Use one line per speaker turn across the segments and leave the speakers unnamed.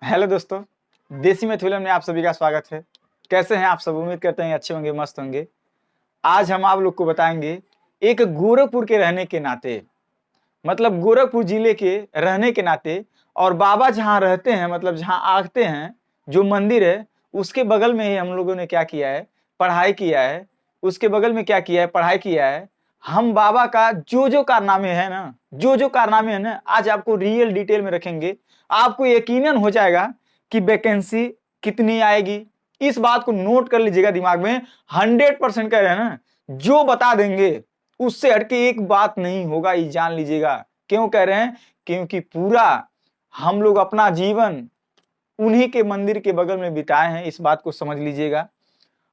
Hello दोस्तों, देसी math film में आप सभी का स्वागत है। कैसे हैं आप सब? उम्मीद करते हैं अच्छे होंगे, मस्त होंगे। आज हम आप लोग को बताएंगे एक गोरखपुर के रहने के नाते, मतलब गोरखपुर जिले के रहने के नाते, और बाबा जहाँ रहते हैं, मतलब जहाँ आते हैं, जो मंदिर है उसके बगल में ही हम लोगों ने क्या किया है, पढ़ाई किया है। उसके बगल में क्या किया है, पढ़ाई किया है। हम बाबा का जो जो कारनामे है ना, जो जो कारनामे है ना, आज आपको रियल डिटेल में रखेंगे। आपको यकीनन हो जाएगा कि वैकेंसी कितनी आएगी। इस बात को नोट कर लीजिएगा दिमाग में। 100% कह रहे हैं ना, जो बता देंगे उससे हटके एक बात नहीं होगा, ये जान लीजिएगा। क्यों कह रहे हैं? क्योंकि पूरा हम लोग अपना जीवन उन्हीं के मंदिर के बगल में बिताए हैं, इस बात को समझ लीजिएगा।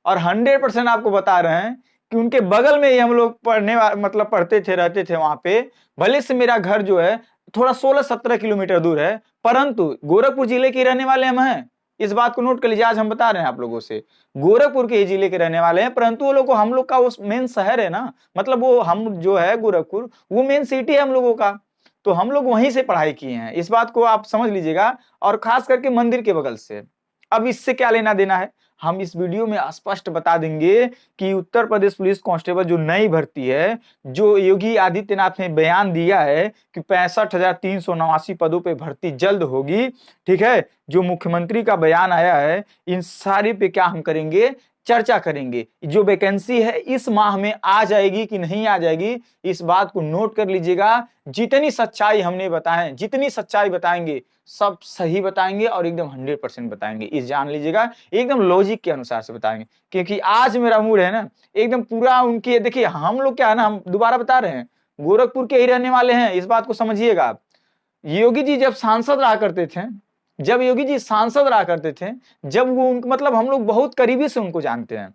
और 100% आपको बता रहे हैं कि उनके बगल में ही हम लोग मतलब पढ़ते थे, रहते थे वहां पे। भले से मेरा घर जो है थोड़ा 16-17 किलोमीटर दूर है, परंतु गोरखपुर जिले के रहने वाले हम हैं। इस बात को नोट कर लीजिए। आज हम बता रहे हैं आप लोगों से, गोरखपुर के ही जिले के रहने वाले हैं, परंतु वो लोग को, हम लोग का वो मेन शहर है ना, मतलब वो हम जो है गोरखपुर, वो मेन सिटी है हम लोगों का। तो हम लोग वहीं से पढ़ाई किए हैं, इस बात को आप समझ लीजिएगा। और खास करके मंदिर के बगल से। अब इससे क्या लेना देना है, हम इस वीडियो में स्पष्ट बता देंगे कि उत्तर प्रदेश पुलिस कांस्टेबल जो नई भर्ती है, जो योगी आदित्यनाथ ने बयान दिया है कि 65,389 पदों पे भर्ती जल्द होगी, ठीक है, जो मुख्यमंत्री का बयान आया है, इन सारे पे क्या हम करेंगे, चर्चा करेंगे। जो वैकेंसी है इस माह में आ जाएगी कि नहीं आ जाएगी, इस बात को नोट कर लीजिएगा। जितनी सच्चाई हमने बताए, जितनी सच्चाई बताएंगे, सब सही बताएंगे और एकदम 100% बताएंगे। इस जान लीजिएगा, एकदम लॉजिक के अनुसार से बताएंगे। क्योंकि आज मेरा मूड है ना, एकदम पूरा उनके, देखिए हम लोग क्या है ना, हम दोबारा बता रहे हैं, गोरखपुर के ही रहने वाले हैं, इस बात को समझिएगा आप। योगी जी जब सांसद रहा करते थे, जब योगी जी सांसद रहा करते थे, जब वो मतलब हम लोग बहुत करीबी से उनको जानते हैं।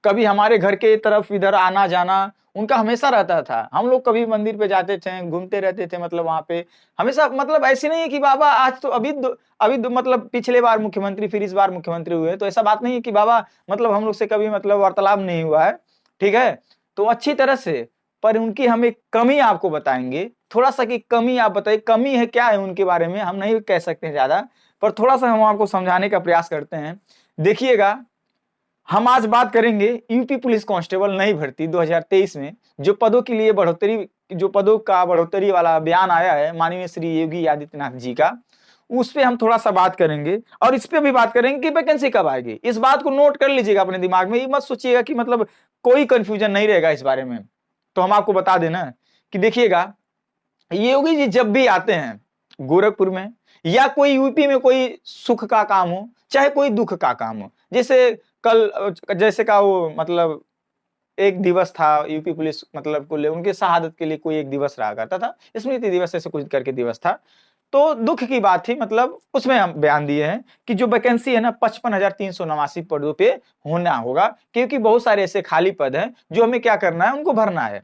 कभी हमारे घर के तरफ इधर आना जाना उनका हमेशा रहता था। हम लोग कभी मंदिर पे जाते थे, घूमते रहते थे, मतलब वहां पे हमेशा, मतलब ऐसे नहीं है कि बाबा आज तो मतलब पिछले बार मुख्यमंत्री, फिर इस बार मुख्यमंत्री हुए, तो ऐसा बात नहीं है कि बाबा मतलब हम लोग से कभी मतलब वार्तालाप नहीं हुआ है, ठीक है। तो अच्छी तरह से, पर उनकी हम एक कमी आपको बताएंगे, थोड़ा सा की कमी आप बताइए, कमी है क्या है उनके बारे में, हम नहीं कह सकते हैं ज्यादा, पर थोड़ा सा हम आपको समझाने का प्रयास करते हैं। देखिएगा, हम आज बात करेंगे यूपी पुलिस कांस्टेबल नई भर्ती 2023 में जो पदों के लिए बढ़ोतरी, जो पदों का बढ़ोतरी वाला बयान आया है माननीय श्री योगी आदित्यनाथ जी का, उस पे हम थोड़ा सा बात करेंगे। और इस पे भी बात करेंगे कि वैकेंसी कब आएगी। इस बात को नोट कर लीजिएगा अपने दिमाग में, ये मत सोचिएगा कि मतलब कोई कंफ्यूजन नहीं रहेगा इस बारे में। तो हम आपको बता देना कि देखिएगा, योगी जी जब भी आते हैं गोरखपुर में, या कोई यूपी में कोई सुख का काम हो, चाहे कोई दुख का काम हो, जैसे कल, जैसे का वो मतलब एक दिवस था यूपी पुलिस मतलब को ले, उनके शहादत के लिए कोई एक दिवस रहा करता था, स्मृति दिवस ऐसे कुछ करके दिवस था। तो दुख की बात थी, मतलब उसमें हम बयान दिए हैं कि जो वैकेंसी है ना 55,389 पदों पे होना होगा, क्योंकि बहुत सारे ऐसे खाली पद हैं जो हमें क्या करना है, उनको भरना है।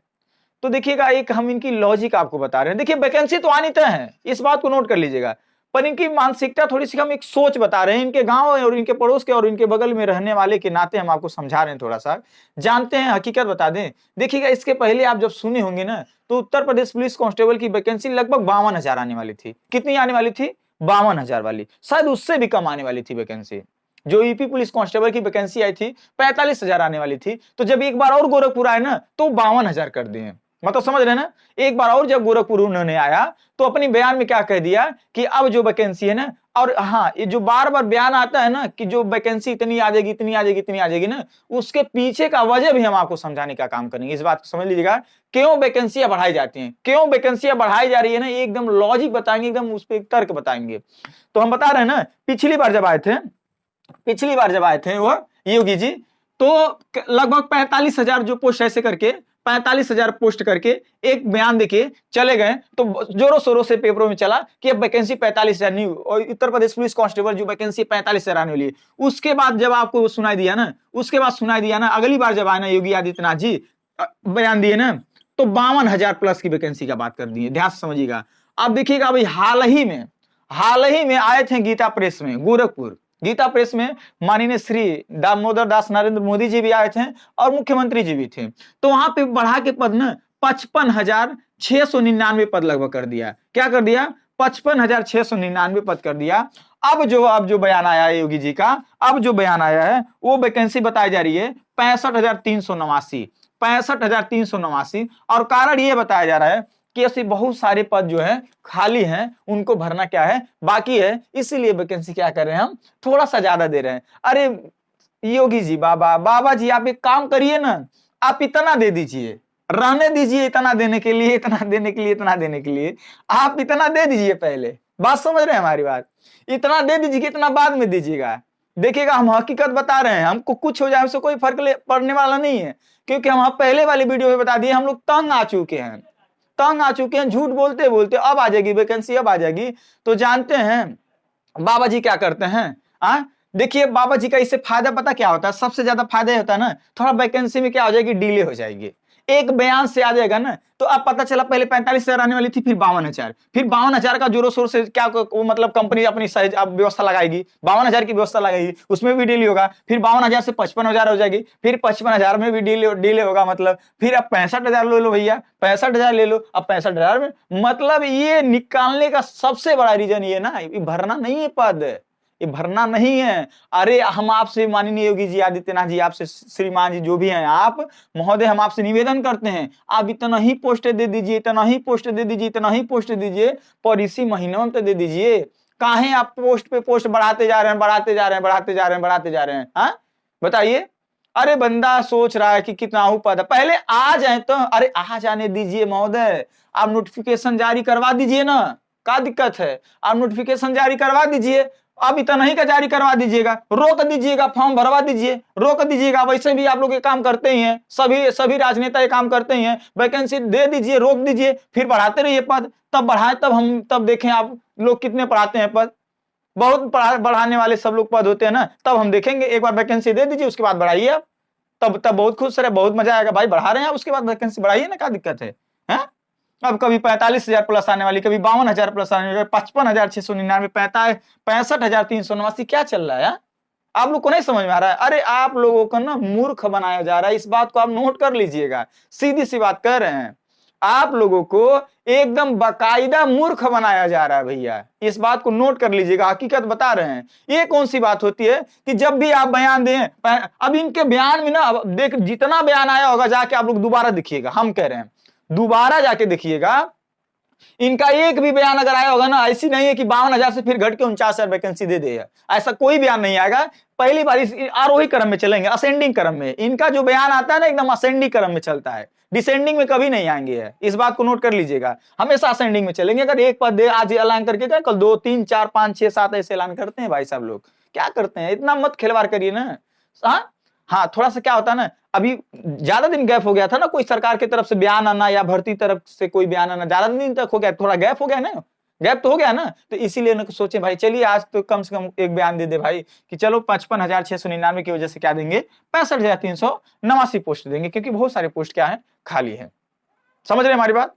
तो देखिएगा, एक हम इनकी लॉजिक आपको बता रहे हैं। देखिए वैकेंसी तो आनी तय है, इस बात को नोट कर लीजिएगा, पर इनकी मानसिकता थोड़ी सी, हम एक सोच बता रहे हैं, इनके गांव और इनके पड़ोस के और इनके बगल में रहने वाले के नाते हम आपको समझा रहे हैं, थोड़ा सा जानते हैं, हकीकत बता दें। देखिएगा, इसके पहले आप जब सुने होंगे ना, तो उत्तर प्रदेश पुलिस कांस्टेबल की वैकेंसी लगभग 52,000 आने वाली थी। कितनी आने वाली थी? 52,000 वाली, शायद उससे भी कम आने वाली थी वैकेंसी। जो यूपी पुलिस कांस्टेबल की वैकेंसी आई थी 45,000 आने वाली थी। तो जब एक बार और गोरखपुर आए ना, तो 52,000 कर दिए। मतलब समझ रहे हैं ना, एक बार और जब गोरखपुर उन्होंने आया, तो अपनी बयान में क्या कह दिया कि अब जो वैकेंसी है ना, और हाँ, ये जो बार बार बयान आता है ना कि जो वैकेंसी इतनी आ जाएगी, इतनी आ जाएगी, इतनी आ जाएगी ना, उसके पीछे का वजह भी हम आपको समझाने का काम करेंगे। इस बात को समझ लीजिएगा, क्यों वैकेंसियां बढ़ाई जाती हैं, क्यों वैकेंसियां बढ़ाई जा रही है ना, ये एकदम लॉजिक बताएंगे, एकदम उस पर तर्क बताएंगे। तो हम बता रहे हैं ना, पिछली बार जब आए थे वो योगी जी, तो लगभग 45,000 जो पोस्ट ऐसे करके, 45,000 पोस्ट करके एक बयान देके चले गए। तो जोरों शोरों से पेपरों में चला कि अब वैकेंसी 45,000 नहीं, और उत्तर प्रदेश पुलिस कांस्टेबल जो वैकेंसी 45,000 आने वाली है। उसके बाद जब आपको सुनाई दिया ना, अगली बार जब आए ना योगी आदित्यनाथ जी, बयान दिए ना, तो 52,000 प्लस की वैकेंसी का बात कर दिए। ध्यान से समझिएगा। अब देखिएगा भाई, हाल ही में आए थे गीता प्रेस में, गोरखपुर गीता प्रेस में माननीय श्री दामोदर दास नरेंद्र मोदी जी भी आए थे और मुख्यमंत्री जी भी थे। तो वहां पे बढ़ा के पद ना 55,699 पद लगभग कर दिया। क्या कर दिया? 55,699 पद कर दिया। अब जो बयान आया है योगी जी का, अब जो बयान आया है वो वैकेंसी बताई जा रही है 65,389, 65,389। और कारण ये बताया जा रहा है कि ऐसे बहुत सारे पद जो है खाली हैं, उनको भरना क्या है बाकी है, इसीलिए वैकेंसी क्या कर रहे हैं हम थोड़ा सा ज्यादा दे रहे हैं। अरे योगी जी, बाबा जी, आप एक काम करिए ना, आप इतना दे दीजिए, रहने दीजिए इतना देने के लिए, इतना देने के लिए, इतना देने के लिए, आप इतना दे दीजिए पहले। बात समझ रहे हैं हमारी बात? इतना दे दीजिए कि इतना बाद में दीजिएगा। देखिएगा, हम हकीकत बता रहे हैं, हमको कुछ हो जाए हमसे कोई फर्क पड़ने वाला नहीं है, क्योंकि हम पहले वाली वीडियो में बता दिए हम लोग तंग आ चुके हैं, तंग आ चुके हैं झूठ बोलते बोलते। अब आ जाएगी वैकेंसी, अब आ जाएगी। तो जानते हैं बाबा जी क्या करते हैं? देखिए बाबा जी का इससे फायदा पता क्या होता है? सबसे ज्यादा फायदा होता है ना, थोड़ा वैकेंसी में क्या हो जाएगी, डिले हो जाएगी। एक बयान से आ जाएगा ना, तो अब पता चला पहले 45,000 आने वाली थी, फिर 52,000, फिर 52,000 का जोरों शोर से क्या वो मतलब कंपनी अपनी सहज अब व्यवस्था लगाएगी, 52,000 की व्यवस्था लगाएगी, उसमें भी डिले होगा। फिर 52,000 से 55,000 हो जाएगी, फिर 55,000 में भी डिले होगा, मतलब फिर अब 65,000 ले लो भैया, 65,000 ले लो। अब 65,000 में मतलब ये निकालने का सबसे बड़ा रीजन ये ना, ये भरना नहीं है पद, ये भरना नहीं है। अरे हम आपसे माननीय योगी जी आदित्यनाथ जी, आपसे श्रीमान जी जो भी हैं आप महोदय, हम आपसे निवेदन करते हैं, आप इतना ही पोस्ट दे दीजिए, इतना ही पोस्ट दे दीजिए, इतना ही पोस्ट दीजिए, पर इसी महीनों में तो दे दीजिए। काहे आप पोस्ट पे पोस्ट बढ़ाते जा रहे हैं, बढ़ाते जा रहे हैं, बढ़ाते जा रहे हैं, बढ़ाते जा रहे हैं? हाँ बताइए। अरे बंदा सोच रहा है कि कितना हूं पद, पहले आ जाए तो, अरे आ जाने दीजिए महोदय, आप नोटिफिकेशन जारी करवा दीजिए ना, क्या दिक्कत है? आप नोटिफिकेशन जारी करवा दीजिए, अब इतना ही का जारी करवा दीजिएगा, रोक दीजिएगा, फॉर्म भरवा दीजिए, रोक दीजिएगा। वैसे भी आप लोग ये काम करते ही हैं, सभी राजनेता ये काम करते ही हैं, वैकेंसी दे दीजिए, रोक दीजिए, फिर बढ़ाते रहिए पद, तब बढ़ाए, तब देखें आप लोग कितने बढ़ाते हैं पद। बहुत बढ़ाने वाले सब लोग पद होते हैं ना, तब हम देखेंगे। एक बार वैकेंसी दे दीजिए, उसके बाद बढ़ाइए आप, तब बहुत खुश रहे, बहुत मजा आएगा। भाई बढ़ा रहे हैं आप, उसके बाद वैकेंसी बढ़ाइए ना, क्या दिक्कत है? अब कभी 45,000 प्लस आने वाली, कभी 52,000 प्लस आने वाली, 55,699, 65,389, क्या चल रहा है? आप लोग को नहीं समझ में आ रहा है? अरे आप लोगों को ना मूर्ख बनाया जा रहा है, इस बात को आप नोट कर लीजिएगा। सीधी सी बात कर रहे हैं, आप लोगों को एकदम बाकायदा मूर्ख बनाया जा रहा है भैया, इस बात को नोट कर लीजिएगा। हकीकत बता रहे हैं। ये कौन सी बात होती है कि जब भी आप बयान दें, अब इनके बयान में ना, देख जितना बयान आया होगा जाके आप लोग दोबारा देखिएगा, हम कह रहे हैं दोबारा जाके देखिएगा, इनका एक भी बयान अगर आया होगा ना, ऐसी नहीं है कि 52,000 से फिर घट के 49,000 वैकेंसी दे देगा, ऐसा कोई बयान नहीं आएगा। पहली बार इस आरोही क्रम में चलेंगे, असेंडिंग क्रम में इनका जो बयान आता है ना, एकदम असेंडिंग क्रम में चलता है, डिसेंडिंग में कभी नहीं आएंगे। इस बात को नोट कर लीजिएगा, हमेशा असेंडिंग में चलेंगे। अगर एक पद दे आज ऐलान करके क्या, कल 2, 3, 4, 5, 6, 7 ऐसे ऐलान करते हैं भाई साहब लोग, क्या करते हैं? इतना मत खिलवाड़ करिए ना। हाँ थोड़ा सा क्या होता है ना, अभी ज्यादा दिन गैप हो गया था ना, कोई सरकार की तरफ से बयान आना या भर्ती तरफ से कोई बयान आना, ज्यादा दिन तक हो गया, थोड़ा गैप हो गया ना, गैप तो हो गया ना, तो इसीलिए ना सोचे भाई चलिए आज तो कम से कम एक बयान दे दे भाई कि चलो 55,699 की वजह से क्या देंगे, 65,389 पोस्ट देंगे, क्योंकि बहुत सारे पोस्ट क्या है, खाली है। समझ रहे हमारी बात?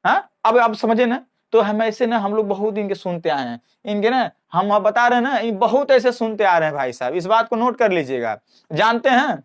हाँ अब आप समझे ना। तो हम ऐसे ना, हम लोग बहुत इनके सुनते आए हैं, इनके ना हम बता रहे हैं ना, बहुत ऐसे सुनते आ रहे हैं भाई साहब, इस बात को नोट कर लीजिएगा। जानते हैं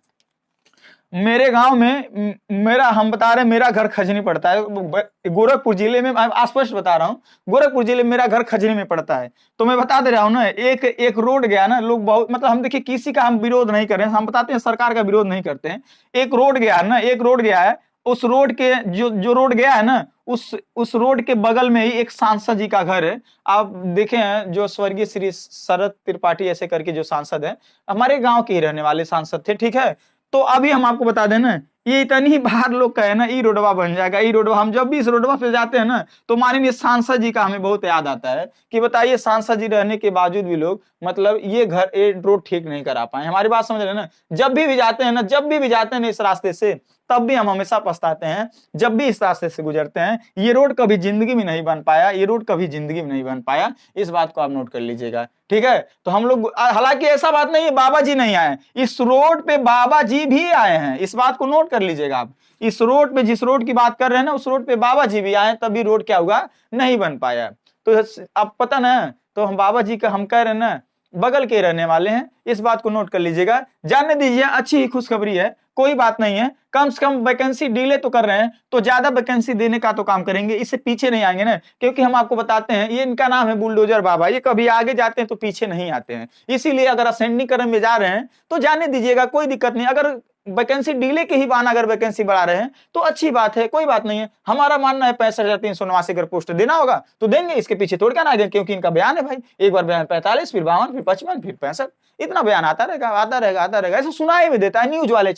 मेरे गांव में हम बता रहे हैं, मेरा घर खजनी पड़ता है, गोरखपुर जिले में, स्पष्ट बता रहा हूं, गोरखपुर जिले में मेरा घर खजनी में पड़ता है। तो मैं बता दे रहा हूं ना, एक रोड गया ना, लोग बहुत मतलब, हम देखिए किसी का हम विरोध नहीं कर रहे हैं, हम बताते हैं सरकार का विरोध नहीं करते हैं। एक रोड गया ना, एक रोड गया है, उस रोड के जो रोड गया है ना, उस रोड के बगल में ही एक सांसद जी का घर है। आप देखे हैं जो स्वर्गीय श्री शरद त्रिपाठी ऐसे करके जो सांसद है, हमारे गांव के ही रहने वाले सांसद थे, ठीक है। तो अभी हम आपको बता दें ना, ये इतनी ही बाहर लोग कहे ना, ई रोडवा बन जाएगा, ई रोडवा, हम जब भी इस रोडवा पे जाते हैं ना, तो माननीय सांसद जी का हमें बहुत याद आता है कि बताइए सांसद जी रहने के बावजूद भी लोग मतलब ये रोड ठीक नहीं करा पाए। हमारी बात समझ रहे हैं ना? जब भी जाते हैं ना इस रास्ते से, तब भी हम हमेशा पछताते हैं, जब भी इस रास्ते से गुजरते हैं, ये रोड कभी जिंदगी में नहीं बन पाया, ये रोड कभी जिंदगी में नहीं बन पाया। इस बात को आप नोट कर लीजिएगा, ठीक है। तो हम लोग, हालांकि ऐसा बात नहीं है बाबा जी नहीं आए, इस रोड पे बाबा जी भी आए हैं, इस बात को नोट कर लीजिएगा आप। इस रोड पे, जिस रोड की बात कर रहे हैं ना, उस रोड पे बाबा जी भी आए, तभी रोड क्या हुआ, नहीं बन पाया। तो अब पता ना, तो हम बाबा जी का हम कह रहे हैं ना, बगल के रहने वाले हैं, इस बात को नोट कर लीजिएगा। जानने दीजिए, अच्छी ही खुशखबरी है, कोई बात नहीं है, कम से कम वैकेंसी डिले तो कर रहे हैं तो ज्यादा वैकेंसी देने का तो काम करेंगे, इससे पीछे नहीं आएंगे ना, क्योंकि हम आपको बताते हैं ये इनका नाम है बुलडोजर बाबा, ये कभी आगे जाते हैं तो पीछे नहीं आते हैं। इसीलिए अगर असेंडिंग क्रम में जा रहे हैं तो जाने दीजिएगा, कोई दिक्कत नहीं। अगर वैकेंसी डिले के ही बहाना अगर वैकेंसी बढ़ा रहे हैं तो अच्छी बात है, कोई बात नहीं है। हमारा मानना है 65,389 अगर पोस्ट देना होगा तो देंगे, इसके पीछे थोड़ क्या ना देंगे, क्योंकि इनका बयान है भाई, एक बार बयान 45, फिर 52, फिर 55, फिर 65, इतना बयान आता रहेगा आता रहेगा आता रहेगा, ऐसे सुनाई भी देता है, न्यूज वाले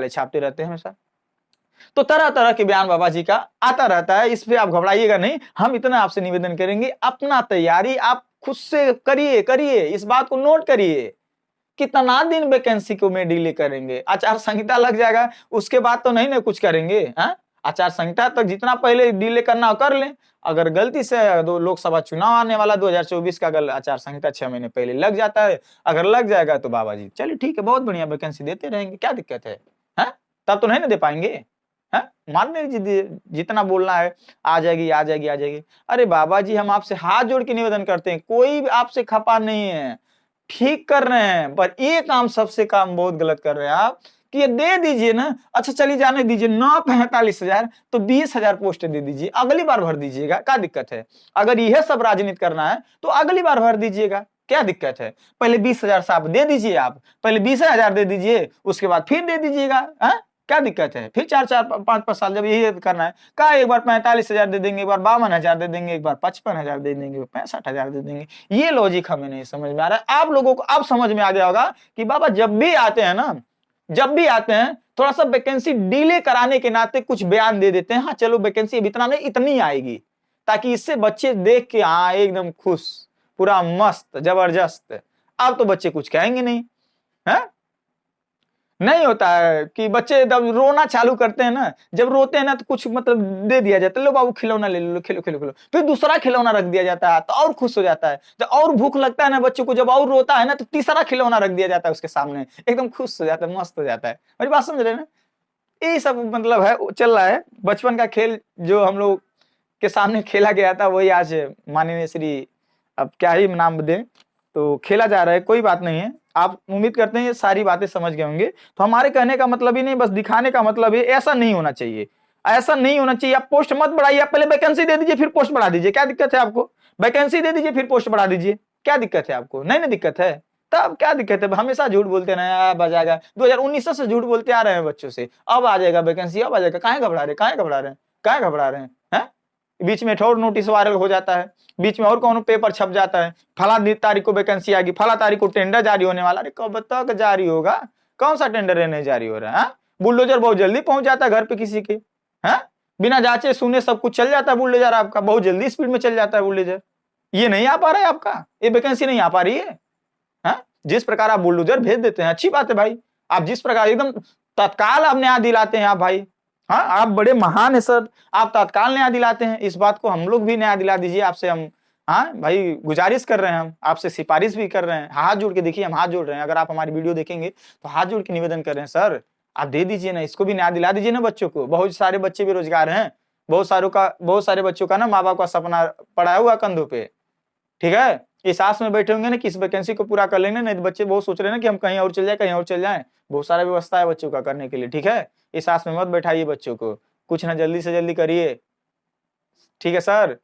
छापते रहते हैं हमेशा। तो तरह तरह के बयान बाबा जी का आता रहता है, इस पे आप घबराइएगा नहीं। हम इतना आपसे निवेदन करेंगे, अपना तैयारी आप खुद से करिए, इस बात को नोट करिए। कितना दिन वैकेंसी को में डिले करेंगे, आचार संहिता लग जाएगा उसके बाद तो नहीं ना कुछ करेंगे। आचार संहिता तक जितना पहले डिले करना हो कर लें। अगर गलती से लोकसभा चुनाव आने वाला 2024 का, अगर आचार संहिता 6 महीने पहले लग जाता है, अगर लग जाएगा तो बाबा जी चलिए ठीक है, बहुत बढ़िया, वैकेंसी देते रहेंगे, क्या दिक्कत है? तब तो नहीं ना दे पाएंगे। मान लीजिए जितना बोलना है आ जाएगी। अरे बाबा जी, हम आपसे हाथ जोड़ के निवेदन करते हैं, कोई आपसे खपा नहीं है, ठीक कर रहे हैं, पर ये काम सबसे काम बहुत गलत कर रहे हैं आप, कि ये दे दीजिए ना। अच्छा चलिए जाने दीजिए, 45,000 तो 20,000 पोस्ट दे दीजिए, अगली बार भर दीजिएगा, क्या दिक्कत है? अगर यह सब राजनीति करना है तो अगली बार भर दीजिएगा, क्या दिक्कत है? पहले 20,000 साहब दे दीजिए, आप पहले 20,000 दे दीजिए, उसके बाद फिर दे दीजिएगा, क्या दिक्कत है? फिर 4-5 साल जब यही करना है, कहा एक बार 45,000 दे देंगे, एक बार 52,000 दे देंगे, एक बार 55,000 दे देंगे, 65,000 दे देंगे। ये लॉजिक हमें नहीं समझ में आ रहा है। आप लोगों को अब समझ में आ गया होगा कि बाबा जब भी आते हैं ना, थोड़ा सा वैकेंसी डिले कराने के नाते कुछ बयान दे देते हैं, हाँ चलो वैकेंसी अब इतना नहीं, इतनी आएगी, ताकि इससे बच्चे देख के हाँ एकदम खुश, पूरा मस्त जबरदस्त। अब तो बच्चे कुछ कहेंगे नहीं, है नहीं होता है कि बच्चे जब रोना चालू करते हैं ना, जब रोते हैं ना तो कुछ मतलब दे दिया जाता है, लो बाबू खिलौना ले लो, खेलो, फिर दूसरा खिलौना रख दिया जाता है तो और खुश हो जाता है। जब और भूख लगता है ना बच्चों को, जब और रोता है ना तो तीसरा खिलौना रख दिया जाता है उसके सामने, एकदम खुश हो जाता है, मस्त हो जाता है। मेरी बात समझ रहे हैं ना? यही सब मतलब है, चल रहा है बचपन का खेल जो हम लोग के सामने खेला गया था, वही आज माननीय श्री, अब क्या ही नाम दें, तो खेला जा रहा है। कोई बात नहीं है, आप उम्मीद करते हैं ये सारी बातें समझ गए होंगे। तो हमारे कहने का मतलब ही नहीं, बस दिखाने का मतलब है, ऐसा नहीं होना चाहिए, ऐसा नहीं होना चाहिए। आप पोस्ट मत बढ़ाइए, आप पहले वैकेंसी दे दीजिए फिर पोस्ट बढ़ा दीजिए, क्या दिक्कत है आपको? वैकेंसी दे दीजिए फिर पोस्ट बढ़ा दीजिए, क्या दिक्कत है आपको? नहीं ना दिक्कत है, तब क्या दिक्कत है? हमेशा झूठ बोलते रहे, अब आ जाएगा, 2019 से झूठ बोलते आ रहे हैं बच्चों से, अब आ जाएगा वैकेंसी, अब आ जाएगा, काहे घबरा रहे हैं? बीच में और नोटिस वायरल हो जाता है, बीच में और कौन पेपर छप जाता है, फला तारीख को वैकेंसी आएगी, फला तारीख को टेंडर जारी होने वाला। अरे कब तक जारी होगा? कौन सा टेंडर नहीं जारी हो रहा है? बुलडोजर बहुत जल्दी पहुंच जाता है घर पे किसी के, बिना जांचे सुने सब कुछ चल जाता है बुलडोजर आपका, बहुत जल्दी स्पीड में चल जाता है बुलडोजर। ये नहीं आ पा रहा है आपका, ये वैकेंसी नहीं आ पा रही है। जिस प्रकार आप बुलडोजर भेज देते हैं, अच्छी बात है भाई, आप जिस प्रकार एकदम तत्काल आप न्याय दिलाते हैं आप भाई, आप बड़े महान है सर, आप तत्काल न्याय दिलाते हैं, इस बात को हम लोग भी न्याय दिला दीजिए आपसे। हम भाई गुजारिश कर रहे हैं, हम आपसे सिफारिश भी कर रहे हैं, हाथ जोड़ के देखिए, हम हाथ जोड़ रहे हैं। अगर आप हमारी वीडियो देखेंगे तो हाथ जोड़ के निवेदन कर रहे हैं, सर आप दे दीजिए ना, इसको भी न्याय दिला दीजिए ना बच्चों को। बहुत सारे बच्चे बेरोजगार हैं, बहुत सारे बच्चों का ना माँ बाप का सपना पड़ा हुआ कंधों पे, ठीक है, इस आस में बैठे होंगे ना कि इस वैकेंसी को पूरा कर लेंगे, नहीं तो बच्चे बहुत सोच रहे हैं ना कि हम कहीं और चल जाए, बहुत सारा व्यवस्था है बच्चों का करने के लिए, ठीक है। इस आस में मत बैठाइए बच्चों को, कुछ ना जल्दी से जल्दी करिए, ठीक है सर।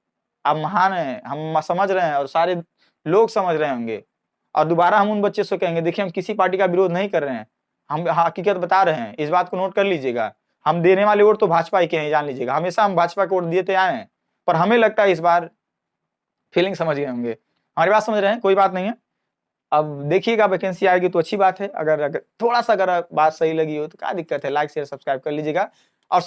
आप महान हैं, हम समझ रहे हैं और सारे लोग समझ रहे होंगे। और दोबारा हम उन बच्चे से कहेंगे, देखिए हम किसी पार्टी का विरोध नहीं कर रहे हैं, हम हकीकत बता रहे हैं, इस बात को नोट कर लीजिएगा। हम देने वाले वोट तो भाजपा ही के हैं, जान लीजिएगा, हमेशा हम भाजपा को वोट दिए आए हैं, पर हमें लगता है इस बार फीलिंग समझ गए होंगे, हमारी बात समझ रहे हैं, कोई बात नहीं है। अब देखिएगा वैकेंसी आएगी तो अच्छी बात है, अगर थोड़ा सा अगर बात सही लगी हो तो क्या दिक्कत है, लाइक शेयर सब्सक्राइब कर लीजिएगा। और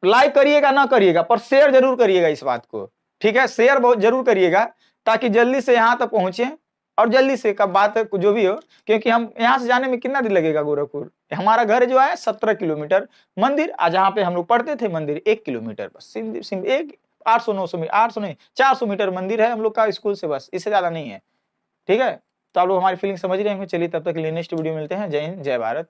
लाइक करिएगा ना करिएगा, पर शेयर जरूर करिएगा इस बात को, ठीक है, शेयर बहुत जरूर करिएगा, ताकि जल्दी से यहाँ तक पहुंचे और जल्दी से कब बात जो भी हो, क्योंकि हम यहाँ से जाने में कितना दिन लगेगा गोरखपुर, हमारा घर जो है 17 किलोमीटर, मंदिर जहाँ पे हम लोग पढ़ते थे मंदिर 1 किलोमीटर, बस एक 800 नहीं 400 मीटर मंदिर है हम लोग का स्कूल से, बस इससे ज्यादा नहीं है, ठीक है। तो आप लोग हमारी फीलिंग समझ रहे होंगे। चलिए तब तक के लिए नेक्स्ट वीडियो मिलते हैं। जय हिंद, जय भारत।